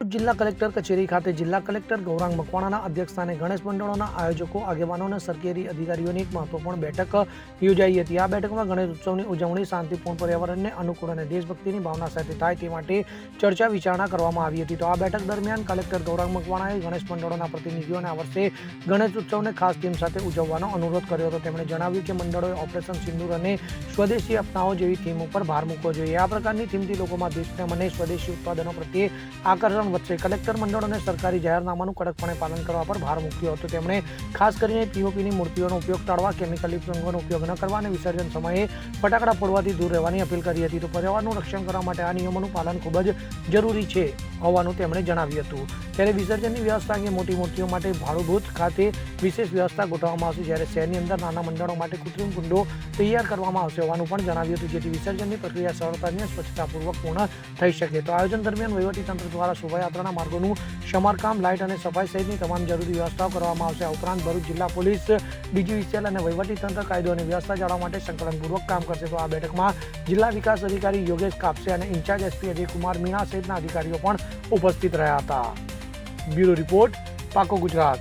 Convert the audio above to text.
દાહોદ જિલ્લા કલેક્ટર કચેરી ખાતે જિલ્લા કલેક્ટર ગૌરાંગ મકવાણાના અધ્યક્ષસ્થાને ગણેશ મંડળોના આયોજકો આગેવાનો અને સરકારી અધિકારીઓની એક મહત્વપૂર્ણ બેઠક યોજાઈ હતી। આ બેઠકમાં ગણેશ ઉત્સવની ઉજવણી શાંતિપૂર્ણ પર્યાવરણને અનુકૂળ અને દેશભક્તિની ભાવના સાથે થાય તે માટે ચર્ચા વિચારણા કરવામાં આવી હતી। તો આ બેઠક દરમિયાન કલેક્ટર ગૌરાંગ મકવાણાએ ગણેશ મંડળોના પ્રતિનિધિઓને આ વર્ષે ગણેશ ઉત્સવને ખાસ થીમ સાથે ઉજવવાનો અનુરોધ કર્યો હતો। તેમણે જણાવ્યું કે મંડળોએ ઓપરેશન સિંદૂર અને સ્વદેશી અપનાવો જેવી થીમ ઉપર ભાર મૂકવો જોઈએ। આ પ્રકારની થીમથી લોકોમાં દેશપ્રેમ અને સ્વદેશી ઉત્પાદનો પ્રત્યે આકર્ષણ વધશે। કલેક્ટર મંડળોને સરકારી જાહેરનામાનું કડકપણે પાલન કરવા પર ભાર મૂક્યો હતો। તેમણે ખાસ કરીને પીઓપીની મૂર્તિઓનો ઉપયોગ ટાળવા, કેમિકલયુક્ત રંગોનો ઉપયોગ ન કરવા અને વિસર્જન સમયે ફટાકડા ફોડવાથી દૂર રહેવાની અપીલ કરી હતી। તો પર્યાવરણનું રક્ષણ કરવા માટે આ નિયમોનું પાલન ખૂબ જ જરૂરી છે હોવાનું તેમણે જણાવ્યું હતું। ત્યારે વિસર્જનની વ્યવસ્થા અંગે મોટી મૂર્તિઓ માટે ભાડુભૂત ખાતે વિશેષ વ્યવસ્થા ગોઠવવામાં આવશે, જ્યારે શહેરની અંદર નાના મંડળો માટે કૃત્રિમ કુંડો તૈયાર કરવામાં આવશે હોવાનું પણ જણાવ્યું હતું, જેથી વિસર્જનની પ્રક્રિયા સરળતાથી અને સ્વચ્છતાપૂર્વક પૂર્ણ થઈ શકે। તો આયોજન દરમિયાન વહીવટીતંત્ર દ્વારા શોભાયાત્રાના માર્ગોનું સમારકામ, લાઇટ અને સફાઈ સહિતની તમામ જરૂરી વ્યવસ્થાઓ કરવામાં આવશે। આ ઉપરાંત ભરૂચ જિલ્લા પોલીસ, ડીજીવીસીએલ અને વહીવટીતંત્ર કાયદો અને વ્યવસ્થા જાળવવા માટે સંકલનપૂર્વક કામ કરશે। તો આ બેઠકમાં જિલ્લા વિકાસ અધિકારી યોગેશ કાપસે અને ઇન્ચાર્જ એસપી અજયકુમાર મીણા સહિતના અધિકારીઓ પણ ઉપસ્થિત રહ્યા હતા। બ્યુરો રિપોર્ટ, પાકો ગુજરાત।